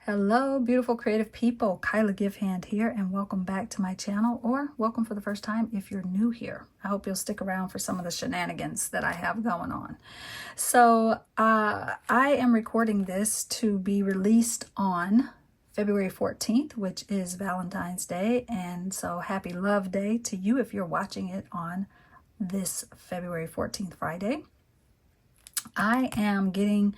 Hello, beautiful creative people. Givehand here, and welcome back to my channel, or welcome for the first time if you're new here. I hope you'll stick around for some of the shenanigans that I have going on. So I am recording this to be released on February 14th, which is Valentine's Day, and so happy Love Day to you if you're watching it on this February 14th Friday. I am getting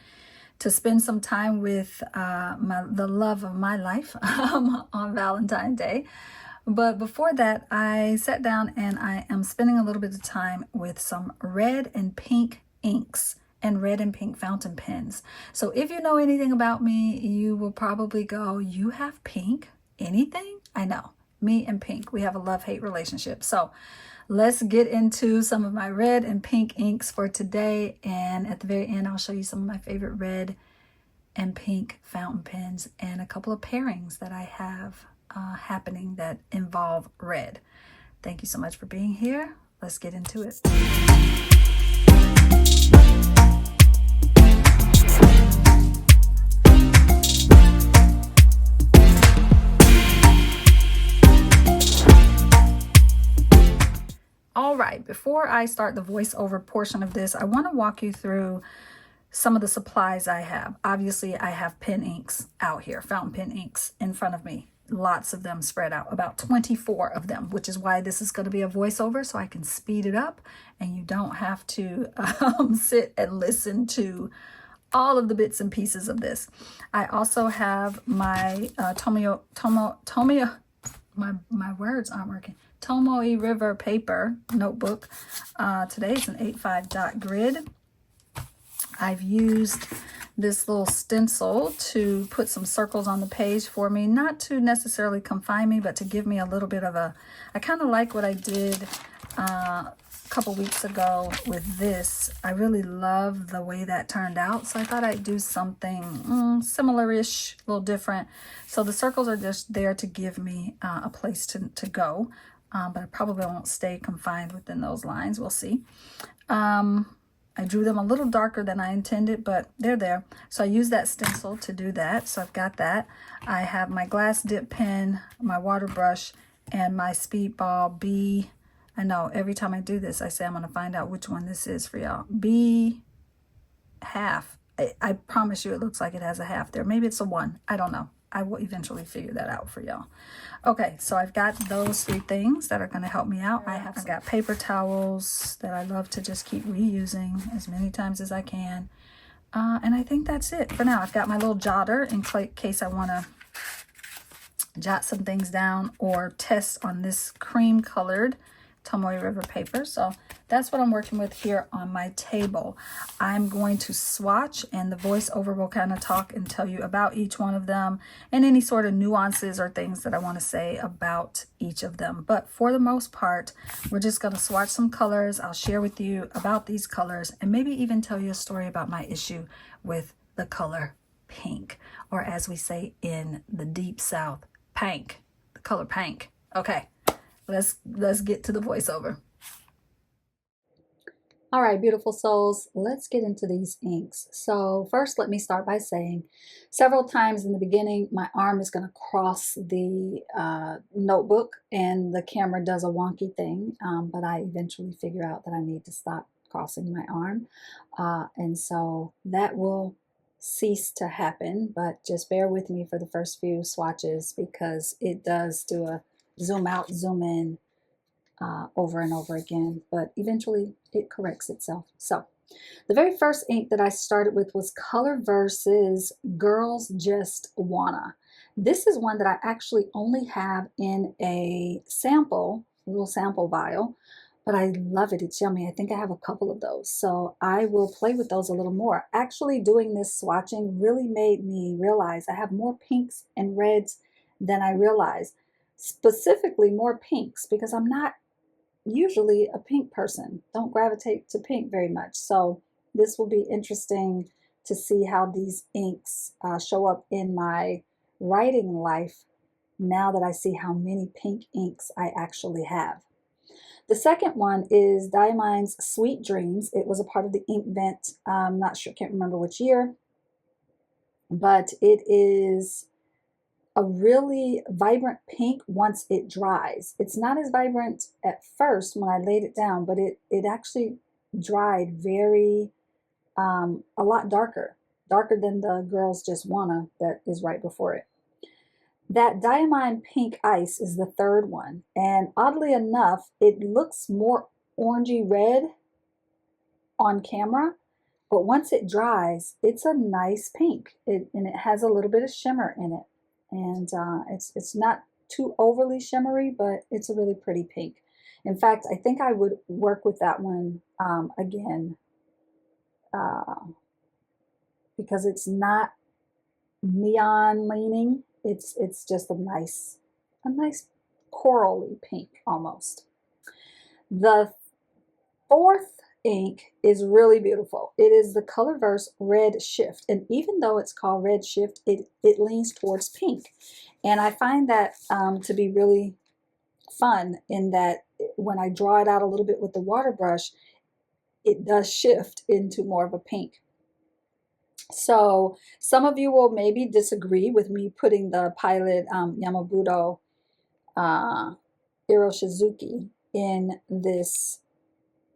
to spend some time with the love of my life on Valentine's Day. But before that, I sat down and I am spending a little bit of time with some red and pink inks and red and pink fountain pens. So if you know anything about me, you will probably go, you have pink? Anything? I know. Me and pink, we have a love-hate relationship. So let's get into some of my red and pink inks for today. And at the very end, I'll show you some of my favorite red and pink fountain pens and a couple of pairings that I have happening that involve red. Thank you so much for being here. Let's get into it. All right, before I start the voiceover portion of this, I want to walk you through some of the supplies I have. Obviously, I have pen inks out here, fountain pen inks in front of me. Lots of them spread out, about 24 of them, which is why this is going to be a voiceover so I can speed it up and you don't have to sit and listen to all of the bits and pieces of this. I also have my my words aren't working. Tomoe River paper notebook. Today is an 8.5 dot grid. I've used this little stencil to put some circles on the page for me, not to necessarily confine me, but to give me a little bit of a, I kind of like what I did a couple weeks ago with this. I really love the way that turned out, so I thought I'd do something similar-ish, a little different. So the circles are just there to give me a place to go, but I probably won't stay confined within those lines. We'll see. I drew them a little darker than I intended, but they're there. So I use that stencil to do that. So I've got that. I have my glass dip pen, my water brush, and my Speedball B. I know every time I do this, I say I'm going to find out which one this is for y'all. B half. I promise you it looks like it has a half there. Maybe it's a 1. I don't know. I will eventually figure that out for y'all. Okay, so I've got those 3 things that are going to help me out. I've got paper towels that I love to just keep reusing as many times as I can. And I think that's it for now. I've got my little jotter in case I want to jot some things down or test on this cream colored Tomoe River paper. So that's what I'm working with here on my table. I'm going to swatch, and the voiceover will kind of talk and tell you about each one of them and any sort of nuances or things that I want to say about each of them. But for the most part, we're just going to swatch some colors. I'll share with you about these colors and maybe even tell you a story about my issue with the color pink, or as we say in the deep south, pank, the color pank. Okay. Let's get to the voiceover. All right, beautiful souls, let's get into these inks. So first, let me start by saying several times in the beginning, my arm is going to cross the notebook and the camera does a wonky thing, but I eventually figure out that I need to stop crossing my arm. And so that will cease to happen, but just bear with me for the first few swatches because it does do a zoom out, zoom in over and over again, but eventually it corrects itself. So the very first ink that I started with was Colorverse's Girls Just Wanna. This is one that I actually only have in a sample, a little sample vial, but I love it. It's yummy. I think I have a couple of those, so I will play with those a little more. Actually, doing this swatching really made me realize I have more pinks and reds than I realized. Specifically more pinks, because I'm not usually a pink person. Don't gravitate to pink very much. So this will be interesting to see how these inks show up in my writing life now that I see how many pink inks I actually have. The second one is Diamine's Sweet Dreams. It was a part of the Inkvent, not sure, can't remember which year, but it is a really vibrant pink once it dries. It's not as vibrant at first when I laid it down, but it actually dried very, a lot darker than the Girls Just Wanna that is right before it. That Diamine Pink Ice is the third one, and oddly enough, it looks more orangey red on camera, but once it dries, it's a nice pink, and it has a little bit of shimmer in it, and it's not too overly shimmery, but it's a really pretty pink. In fact, I think I would work with that one again, because it's not neon leaning. It's just a nice corally pink almost. The fourth ink is really beautiful. It is the Colorverse Red Shift, and even though it's called Red Shift, it leans towards pink, and I find that to be really fun in that when I draw it out a little bit with the water brush, it does shift into more of a pink. So some of you will maybe disagree with me putting the Pilot Yama-Budo Iroshizuku in this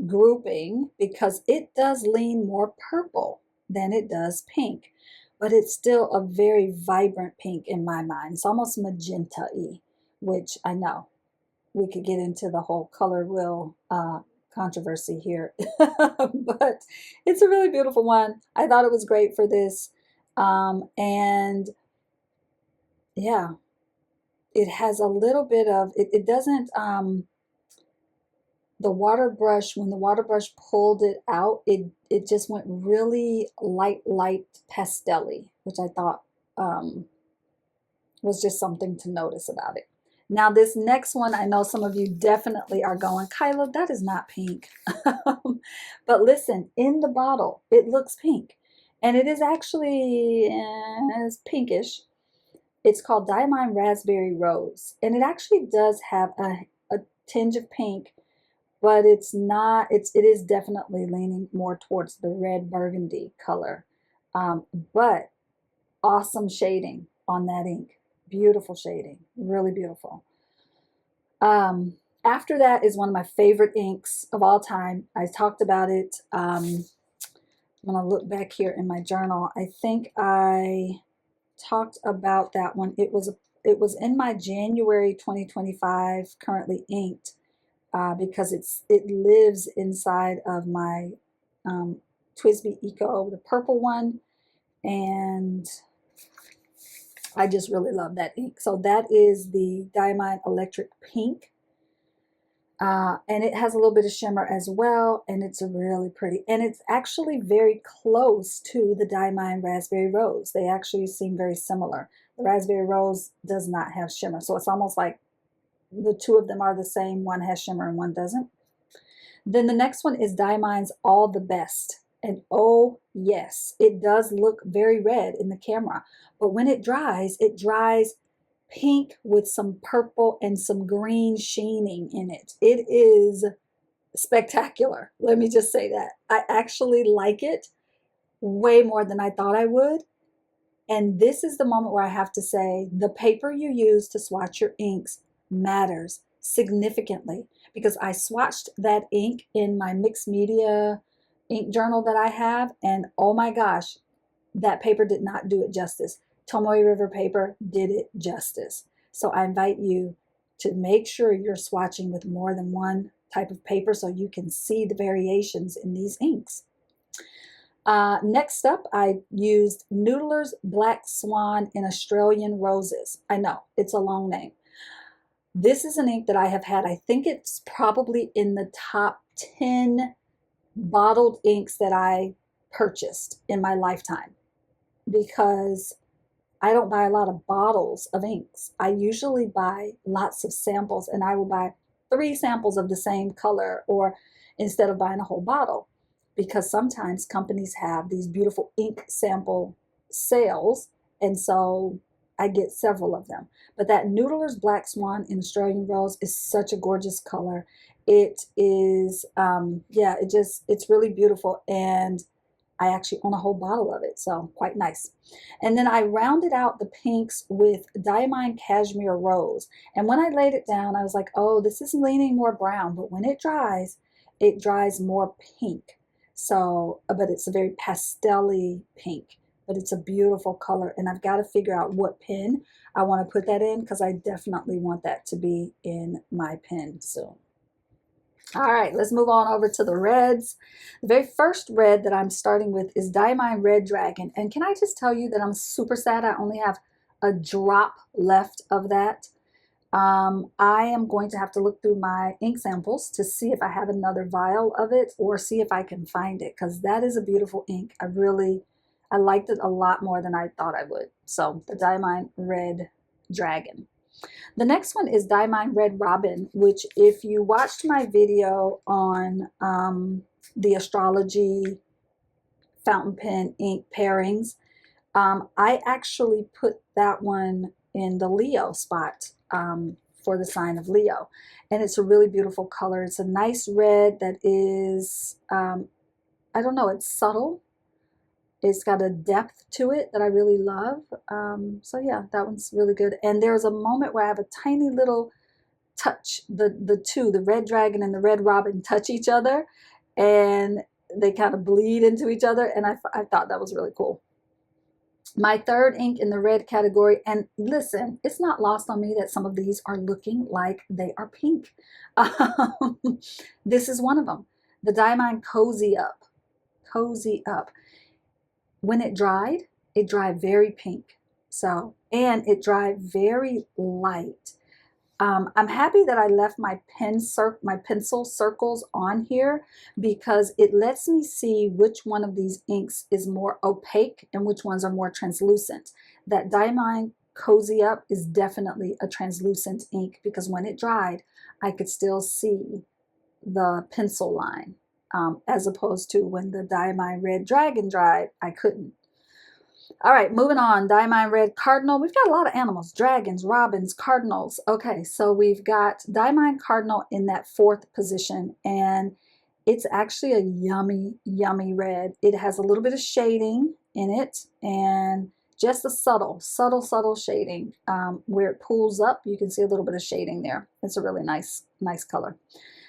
grouping because it does lean more purple than it does pink, but it's still a very vibrant pink in my mind. It's almost magenta-y, which I know we could get into the whole color wheel controversy here, but it's a really beautiful one. I thought it was great for this, and yeah, it has a little bit of it doesn't the water brush, when the water brush pulled it out, it just went really light pastel-y, which I thought was just something to notice about it. Now this next one, I know some of you definitely are going, Kyla, that is not pink. But listen, in the bottle, it looks pink. And it is actually it's pinkish. It's called Diamine Raspberry Rose. And it actually does have a tinge of pink, but it's not, it is definitely leaning more towards the red burgundy color. But awesome shading on that ink. Beautiful shading, really beautiful. After that is one of my favorite inks of all time. I talked about it. I'm gonna look back here in my journal. I think I talked about that one. It was in my January 2025 currently inked because it lives inside of my TWSBI Eco, the purple one, and I just really love that ink. So that is the Diamine Electric Pink. And it has a little bit of shimmer as well, and it's really pretty. And it's actually very close to the Diamine Raspberry Rose. They actually seem very similar. The Raspberry Rose does not have shimmer, so it's almost like the two of them are the same. One has shimmer and one doesn't. Then the next one is Diamine's All the Best. And oh yes, it does look very red in the camera, but when it dries pink with some purple and some green sheening in it. It is spectacular. Let me just say that. I actually like it way more than I thought I would. And this is the moment where I have to say the paper you use to swatch your inks matters significantly, because I swatched that ink in my mixed media ink journal that I have, and oh my gosh, that paper did not do it justice. Tomoe River paper did it justice. So I invite you to make sure you're swatching with more than one type of paper so you can see the variations in these inks. Next up, I used Noodler's Black Swan in Australian Roses. I know, it's a long name. This is an ink that I have had, I think it's probably in the top 10 bottled inks that I purchased in my lifetime, because I don't buy a lot of bottles of inks. I usually buy lots of samples, and I will buy 3 samples of the same color, or instead of buying a whole bottle, because sometimes companies have these beautiful ink sample sales, and so I get several of them. But that Noodler's Black Swan in Australian Rose is such a gorgeous color. It is, yeah, it's really beautiful. And I actually own a whole bottle of it, so quite nice. And then I rounded out the pinks with Diamine Cashmere Rose. And when I laid it down, I was like, oh, this is leaning more brown, but when it dries more pink. So, but it's a very pastel-y pink, but it's a beautiful color. And I've got to figure out what pen I want to put that in, because I definitely want that to be in my pen soon. All right, let's move on over to the reds. The very first red that I'm starting with is Diamine Red Dragon. And can I just tell you that I'm super sad I only have a drop left of that. I am going to have to look through my ink samples to see if I have another vial of it, or see if I can find it, because that is a beautiful ink. I liked it a lot more than I thought I would. So the Diamine Red Dragon. The next one is Diamine Red Robin, which if you watched my video on the astrology fountain pen ink pairings, I actually put that one in the Leo spot for the sign of Leo. And it's a really beautiful color. It's a nice red that is, I don't know, it's subtle. It's got a depth to it that I really love. So yeah, that one's really good. And there's a moment where I have a tiny little touch. The two, the Red Dragon and the Red Robin, touch each other, and they kind of bleed into each other. And I thought that was really cool. My third ink in the red category, and listen, it's not lost on me that some of these are looking like they are pink. This is one of them. The Diamine Cozy Up. Cozy Up. When it dried very pink. So, and it dried very light. I'm happy that I left my pencil circles on here, because it lets me see which one of these inks is more opaque and which ones are more translucent. That Diamine Cozy Up is definitely a translucent ink, because when it dried, I could still see the pencil line. As opposed to when the Diamine Red Dragon dried, I couldn't. All right, moving on. Diamine Red Cardinal. We've got a lot of animals. Dragons, robins, cardinals. Okay, so we've got Diamine Cardinal in that fourth position, and it's actually a yummy, yummy red. It has a little bit of shading in it, and just a subtle shading. Where it pulls up, you can see a little bit of shading there. It's a really nice color.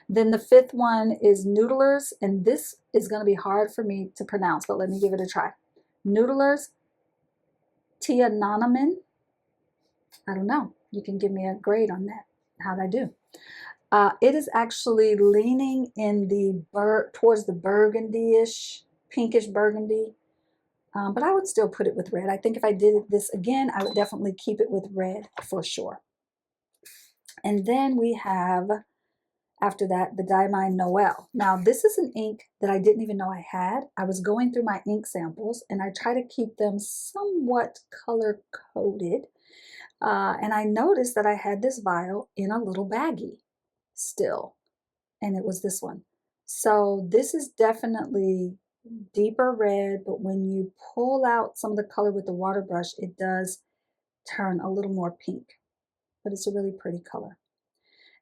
Then the fifth one is Noodlers, and this is going to be hard for me to pronounce, but let me give it a try. Noodlers Tiananmen. I don't know. You can give me a grade on that. How'd I do? It is actually leaning in the towards the burgundy-ish, pinkish burgundy, but I would still put it with red. I think if I did this again, I would definitely keep it with red for sure. And then we have, after that, the Diamine Noel. Now, this is an ink that I didn't even know I had. I was going through my ink samples, and I try to keep them somewhat color-coded. And I noticed that I had this vial in a little baggie still, and it was this one. So this is definitely deeper red, but when you pull out some of the color with the water brush, it does turn a little more pink, but it's a really pretty color.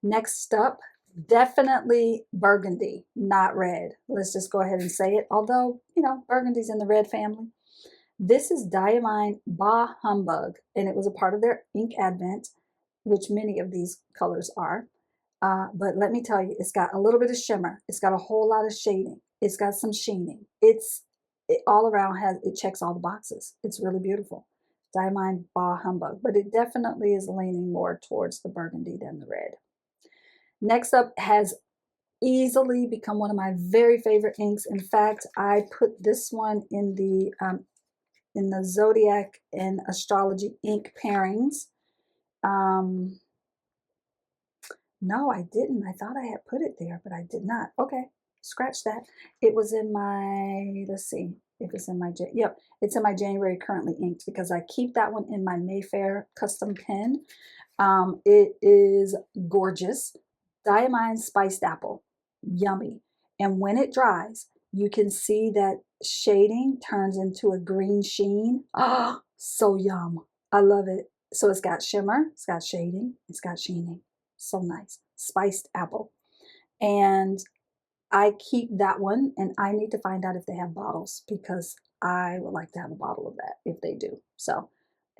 Next up, definitely burgundy, not red. Let's just go ahead and say it. Although, you know, burgundy's in the red family. This is Diamine Bah Humbug, and it was a part of their ink advent, which many of these colors are. But let me tell you, it's got a little bit of shimmer. It's got a whole lot of shading. It's got some sheening. It all around it checks all the boxes. It's really beautiful. Diamine Bah Humbug, but it definitely is leaning more towards the burgundy than the red. Next up has easily become one of my very favorite inks. In fact, I put this one in the Zodiac and Astrology ink pairings. No, I didn't. I thought I had put it there, but I did not. Okay, scratch that. It was in my, let's see, if it's in my, yep, it's in my January currently inked, because I keep that one in my Mayfair custom pen. It is gorgeous. Diamine Spiced Apple, yummy. And when it dries, you can see that shading turns into a green sheen. Ah, so yum. I love it. So it's got shimmer, it's got shading, it's got sheening. So nice. Spiced Apple. And I keep that one, and I need to find out if they have bottles, because I would like to have a bottle of that if they do. So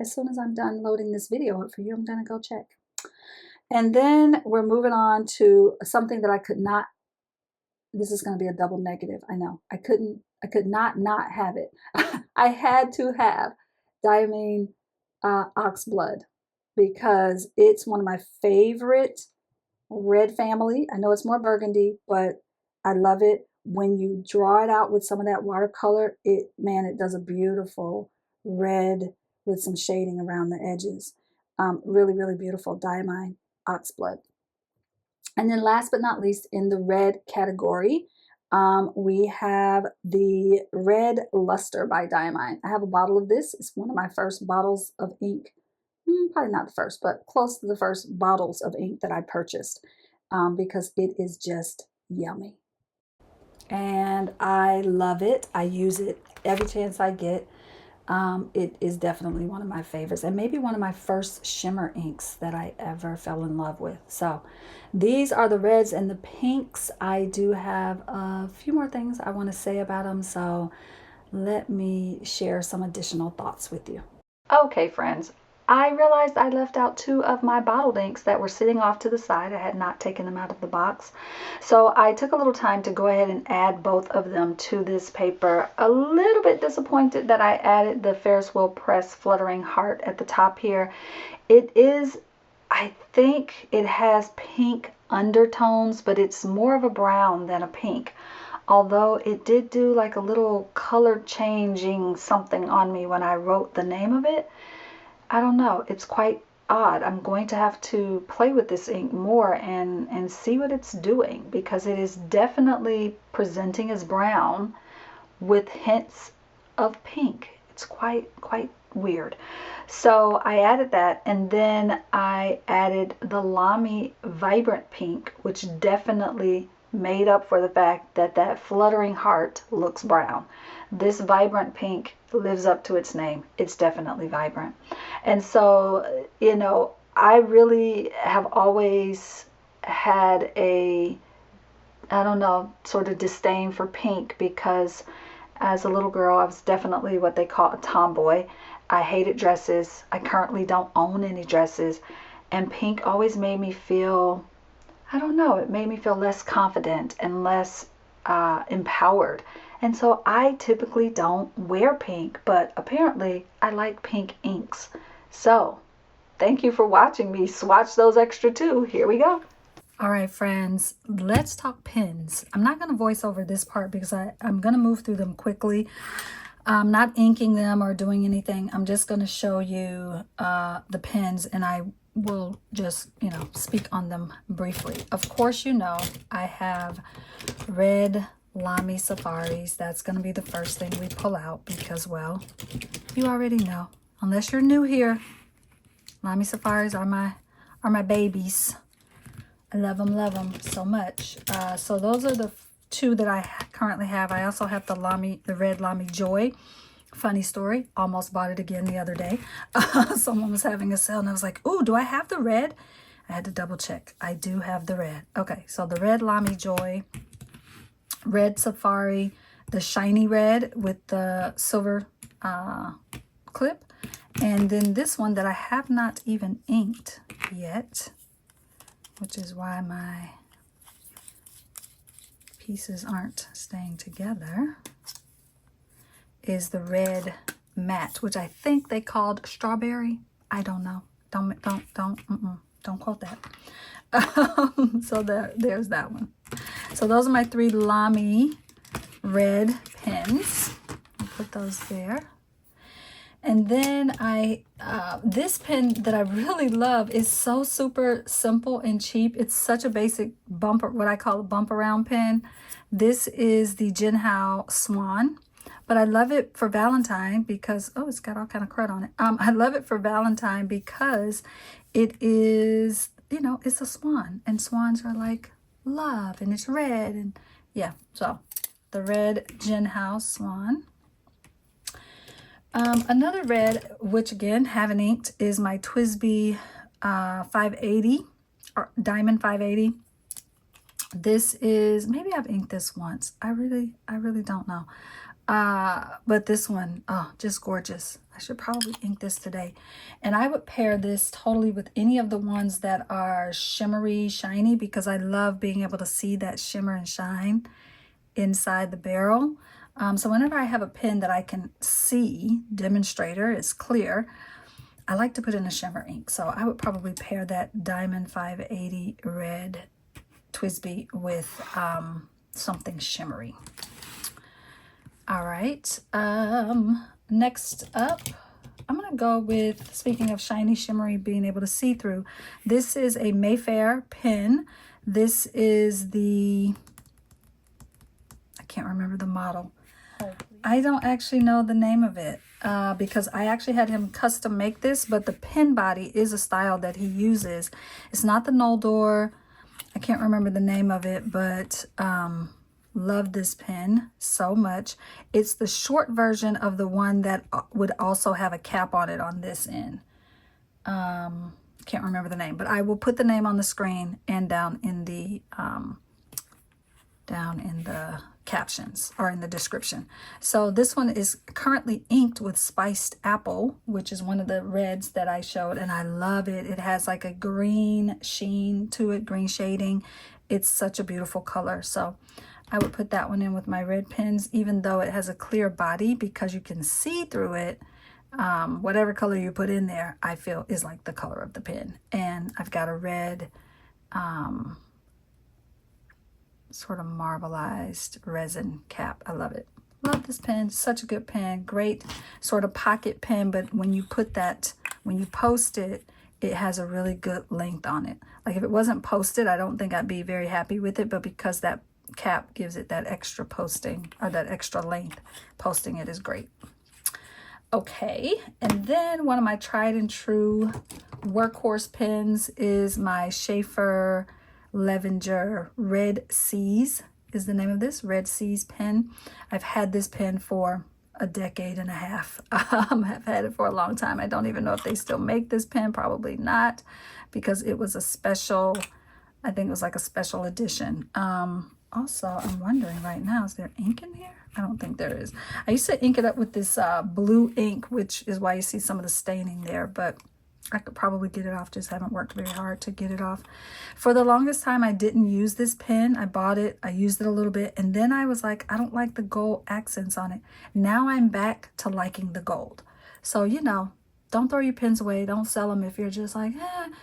as soon as I'm done loading this video up for you, I'm gonna go check. And then we're moving on to something that I could not, this is going to be a double negative. I know. I could not have it. I had to have Diamine Oxblood, because it's one of my favorite red family. I know it's more burgundy, but I love it. When you draw it out with some of that watercolor, man, it does a beautiful red with some shading around the edges. Really, really beautiful Diamine Oxblood. And then last but not least, in the red category, we have the Red Luster by Diamine. I have a bottle of this. It's one of my first bottles of ink. Probably not the first, but close to the first bottles of ink that I purchased, because it is just yummy. And I love it. I use it every chance I get. It is definitely one of my favorites, and maybe one of my first shimmer inks that I ever fell in love with. So these are the reds and the pinks. I do have a few more things I want to say about them, so let me share some additional thoughts with you. Okay, friends, I realized I left out 2 of my bottled inks that were sitting off to the side. I had not taken them out of the box. So I took a little time to go ahead and add both of them to this paper. A little bit disappointed that I added the Ferris Wheel Press Fluttering Heart at the top here. It is, I think it has pink undertones, but it's more of a brown than a pink. Although it did do like a little color changing something on me when I wrote the name of it. I don't know, it's quite odd. I'm going to have to play with this ink more and see what it's doing, because it is definitely presenting as brown with hints of pink. It's quite weird. So I added that, and then I added the Lamy Vibrant Pink, which definitely made up for the fact that that Fluttering Heart looks brown. This Vibrant Pink lives up to its name. It's definitely vibrant. And so, you know, I really have always had a, I don't know, sort of disdain for pink, because as a little girl, I was definitely what they call a tomboy. I hated dresses. I currently don't own any dresses. And pink always made me feel, I don't know, it made me feel less confident and less empowered. And so I typically don't wear pink, but apparently I like pink inks. So thank you for watching me swatch those extra 2. Here we go. All right, friends, let's talk pens. I'm not going to voice over this part because I'm going to move through them quickly. I'm not inking them or doing anything. I'm just going to show you the pens, and I will just, you know, speak on them briefly. Of course, you know, I have red Lamy Safaris. That's going to be the first thing we pull out because, well, you already know. Unless you're new here, Lamy Safaris are my babies. I love them so much. So those are the 2 that I currently have. I also have the red Lamy Joy. Funny story, almost bought it again the other day. Someone was having a sale and I was like, ooh, do I have the red? I had to double check. I do have the red. Okay, so the red Lamy Joy, red Safari, the shiny red with the silver clip, and then this one that I have not even inked yet, which is why my pieces aren't staying together, is the red matte, which I think they called strawberry. I don't know. Don't quote that. So there's that one. So those are my 3 Lamy red pens. I'll put those there. And then this pen that I really love is so super simple and cheap. It's such a basic bumper, what I call a bump around pen. This is the Givehand Swan. But I love it for Valentine because, oh, it's got all kind of crud on it. I love it for Valentine because it is, you know, it's a swan. And swans are like love, and it's red. And yeah, so the red Givehand Swan. Another red, which again, haven't inked, is my TWSBI 580, or Diamond 580. This is, maybe I've inked this once. I really don't know. But this one, oh, just gorgeous. I should probably ink this today. And I would pair this totally with any of the ones that are shimmery, shiny, because I love being able to see that shimmer and shine inside the barrel. So whenever I have a pen that I can see, demonstrator, is clear, I like to put in a shimmer ink. So I would probably pair that Diamine 580 Red Twisby with something shimmery. All right, next up, I'm gonna go with, speaking of shiny, shimmery, being able to see through, this is a Mayfair pen. This is the, I can't remember the model. I don't actually know the name of it because I actually had him custom make this, but the pen body is a style that he uses. It's not the Noodler. I can't remember the name of it, but love this pen so much. It's the short version of the one that would also have a cap on it on this end. Can't remember the name, but I will put the name on the screen and down in the captions or in the description. So this one is currently inked with Spiced Apple, which is one of the reds that I showed, and I love it. It has like a green sheen to it, green shading. It's such a beautiful color. So I would put that one in with my red pens, even though it has a clear body, because you can see through it. Whatever color you put in there, I feel is like the color of the pen. And I've got a red sort of marbleized resin cap. I love it. Love this pen. Such a good pen. Great sort of pocket pen, but when you put that, when you post it, it has a really good length on it. Like if it wasn't posted, I don't think I'd be very happy with it, but because that cap gives it that extra posting, or that extra length, posting it is great. Okay, and then one of my tried and true workhorse pens is my Sheaffer Levenger Red Seas is the name of this, Red Seas pen. I've had this pen for a decade and a half. I've had it for a long time. I don't even know if they still make this pen, probably not, because it was a special, I think it was like a special edition. Also, I'm wondering right now, is there ink in here? I don't think there is. I used to ink it up with this blue ink, which is why you see some of the staining there, but I could probably get it off. Just haven't worked very hard to get it off. For the longest time, I didn't use this pen. I bought it, I used it a little bit, and then I was like, I don't like the gold accents on it. Now I'm back to liking the gold. So, you know, don't throw your pens away. Don't sell them if you're just like,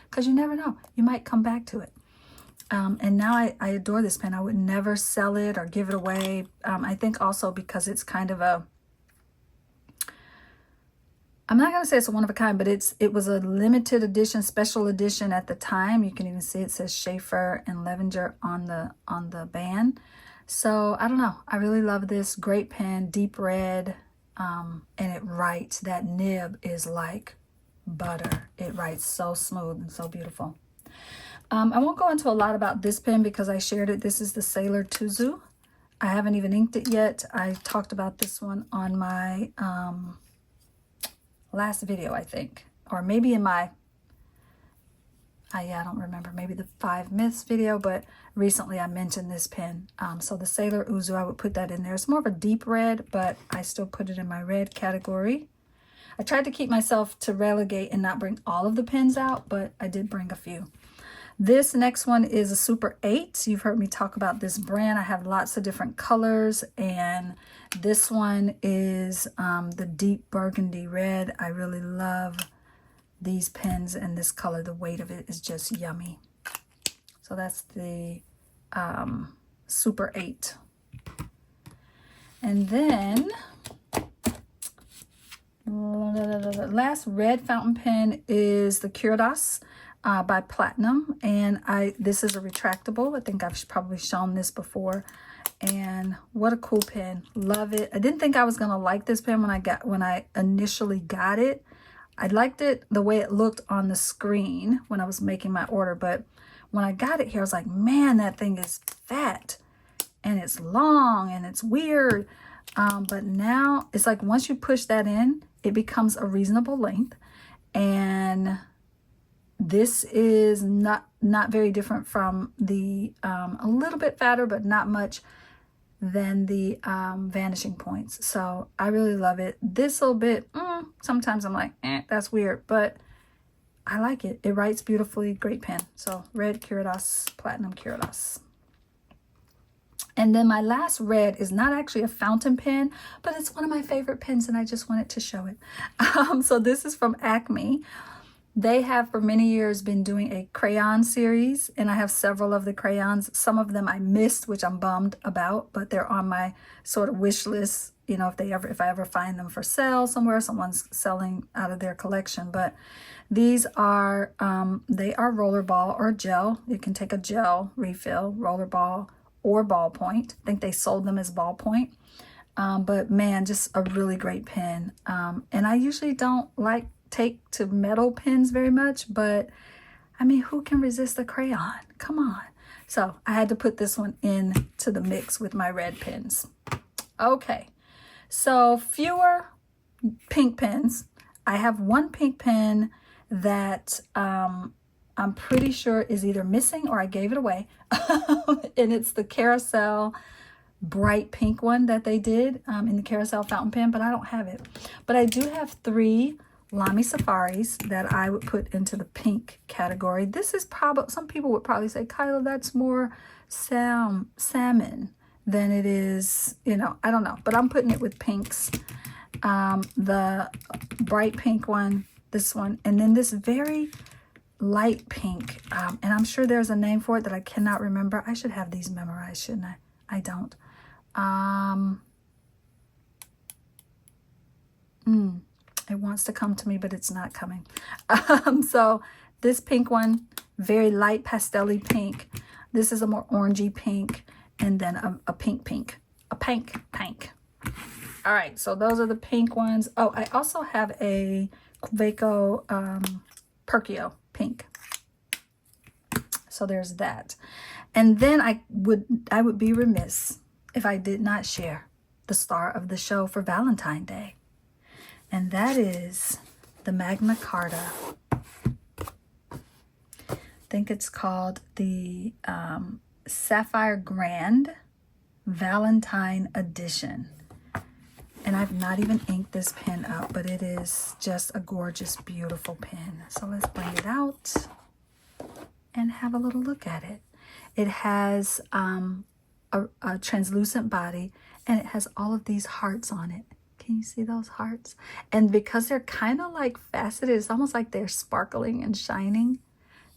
because you never know. You might come back to it. And now I adore this pen. I would never sell it or give it away. I think also because it's kind of a, I'm not going to say it's a one of a kind, but it was a limited edition, special edition at the time. You can even see it says Sheaffer and Levenger on the band. So I don't know. I really love this. Great pen, deep red, and it writes. That nib is like butter. It writes so smooth and so beautiful. I won't go into a lot about this pen because I shared it. This is the Sailor Tuzu. I haven't even inked it yet. I talked about this one on my last video, I think, or maybe in my, I don't remember, maybe the 5 myths video, but recently I mentioned this pen. So the Sailor Uzu, I would put that in there. It's more of a deep red, but I still put it in my red category. I tried to keep myself to relegate and not bring all of the pens out, but I did bring a few. This next one is a Super 8. You've heard me talk about this brand. I have lots of different colors, and this one is the deep burgundy red. I really love these pens and this color. The weight of it is just yummy. So that's the Super 8. And then the last red fountain pen is the Curidas by Platinum, and this is a retractable. I think I've probably shown this before, and what a cool pen. Love it. I didn't think I was gonna like this pen when I initially got it. I liked it the way it looked on the screen when I was making my order, but when I got it here, I was like, man, that thing is fat and it's long and it's weird. But now it's like once you push that in, it becomes a reasonable length, and This is not very different from the, a little bit fatter, but not much, than the Vanishing Points. So I really love it. This little bit, sometimes I'm like, that's weird, but I like it. It writes beautifully, great pen. So red Curidas, platinum Curidas. And then my last red is not actually a fountain pen, but it's one of my favorite pens, and I just wanted to show it. So this is from Acme. They have for many years been doing a crayon series, and I have several of the crayons. Some of them I missed, which I'm bummed about, but they're on my sort of wish list. You know, if I ever find them for sale somewhere, someone's selling out of their collection. But these are, they are rollerball or gel. You can take a gel refill, rollerball or ballpoint. I think they sold them as ballpoint. But man, just a really great pen. And I usually don't take to metal pens very much, but I mean, who can resist a crayon? Come on. So I had to put this one into the mix with my red pens. Okay, so fewer pink pens. I have one pink pen that I'm pretty sure is either missing or I gave it away. And it's the Carousel bright pink one that they did in the Carousel fountain pen, but I don't have it. But I do have 3 Lamy Safaris that I would put into the pink category. This is probably, some people would probably say, Kyla, that's more salmon than it is, you know, I don't know. But I'm putting it with pinks. The bright pink one, this one, and then this very light pink. And I'm sure there's a name for it that I cannot remember. I should have these memorized, shouldn't I? I don't. It wants to come to me, but it's not coming. So this pink one, very light pastel-y pink. This is a more orangey pink, and then a pink. All right, so those are the pink ones. Oh, I also have a Quaco Perkio pink. So there's that. And then I would be remiss if I did not share the star of the show for Valentine Day. And that is the Magna Carta. I think it's called the Sapphire Grand Valentine Edition. And I've not even inked this pen up, but it is just a gorgeous, beautiful pen. So let's bring it out and have a little look at it. It has a translucent body, and it has all of these hearts on it. Can you see those hearts? And because they're kind of like faceted, it's almost like they're sparkling and shining.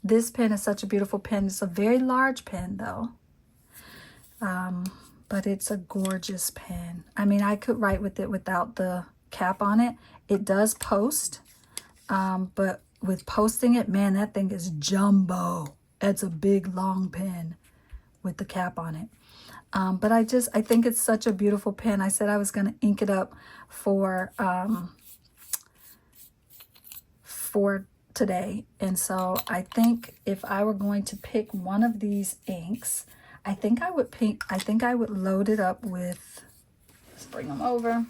This pen is such a beautiful pen. It's a very large pen though. But it's a gorgeous pen. I mean, I could write with it without the cap on it. It does post, but with posting it, man, that thing is jumbo. It's a big, long pen with the cap on it. But I think it's such a beautiful pen. I said I was going to ink it up for today. And so I think if I were going to pick one of these inks, I think I would load it up with, let's bring them over.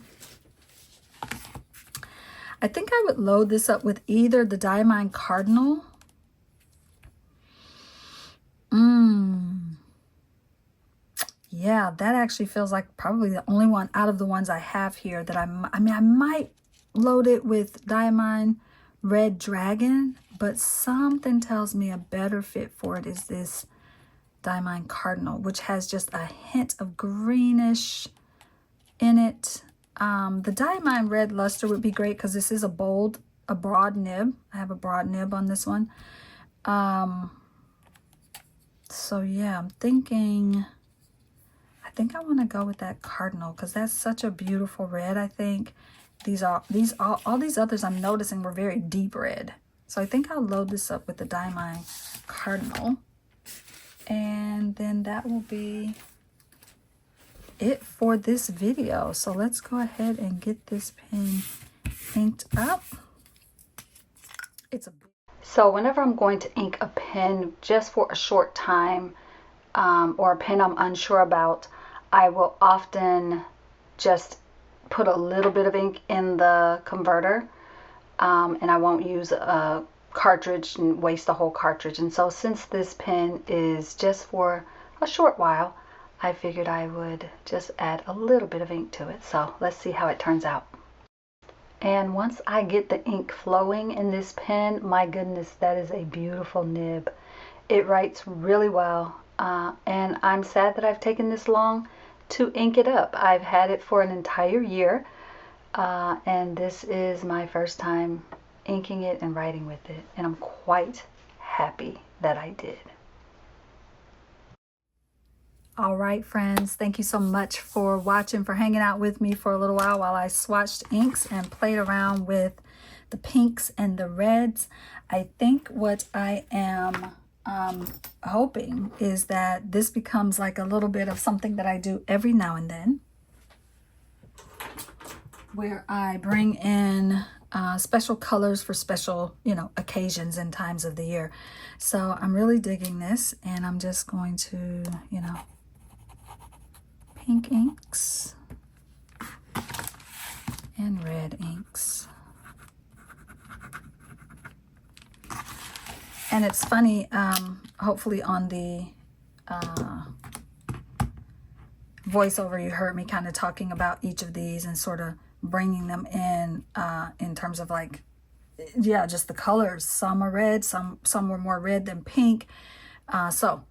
I think I would load this up with either the Diamine Cardinal. Yeah, that actually feels like probably the only one out of the ones I have here that I might load it with Diamine Red Dragon, but something tells me a better fit for it is this Diamine Cardinal, which has just a hint of greenish in it. The Diamine Red Luster would be great because this is a broad nib. I have a broad nib on this one. So yeah, I'm thinking, I think I want to go with that Cardinal because that's such a beautiful red. I think all these others I'm noticing were very deep red. So I think I'll load this up with the Diamine Cardinal. And then that will be it for this video. So let's go ahead and get this pen inked up. So whenever I'm going to ink a pen just for a short time, or a pen I'm unsure about, I will often just put a little bit of ink in the converter, and I won't use a cartridge and waste the whole cartridge. And so since this pen is just for a short while, I figured I would just add a little bit of ink to it. So let's see how it turns out. And once I get the ink flowing in this pen, my goodness, that is a beautiful nib. It writes really well, and I'm sad that I've taken this long to ink it up. I've had it for an entire year, and this is my first time inking it and writing with it, and I'm quite happy that I did. All right, friends, thank you so much for watching, for hanging out with me for a little while I swatched inks and played around with the pinks and the reds. I think what I am hoping is that this becomes like a little bit of something that I do every now and then, where I bring in special colors for special, occasions and times of the year. So I'm really digging this, and I'm just going to, pink inks and red inks. And it's funny, hopefully on the voiceover you heard me kind of talking about each of these and sort of bringing them in terms of like, yeah, just the colors. Some are red, some were more red than pink. So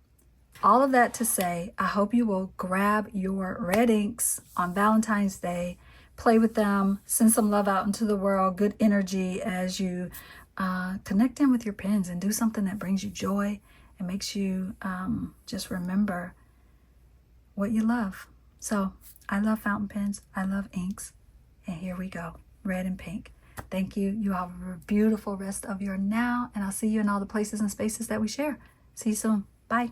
all of that to say, I hope you will grab your red inks on Valentine's Day, play with them, send some love out into the world, good energy as you connect in with your pens and do something that brings you joy and makes you just remember what you love. So I love fountain pens, I love inks, and here we go, red and pink. Thank you. You have a beautiful rest of your now, and I'll see you in all the places and spaces that we share. See you soon. Bye.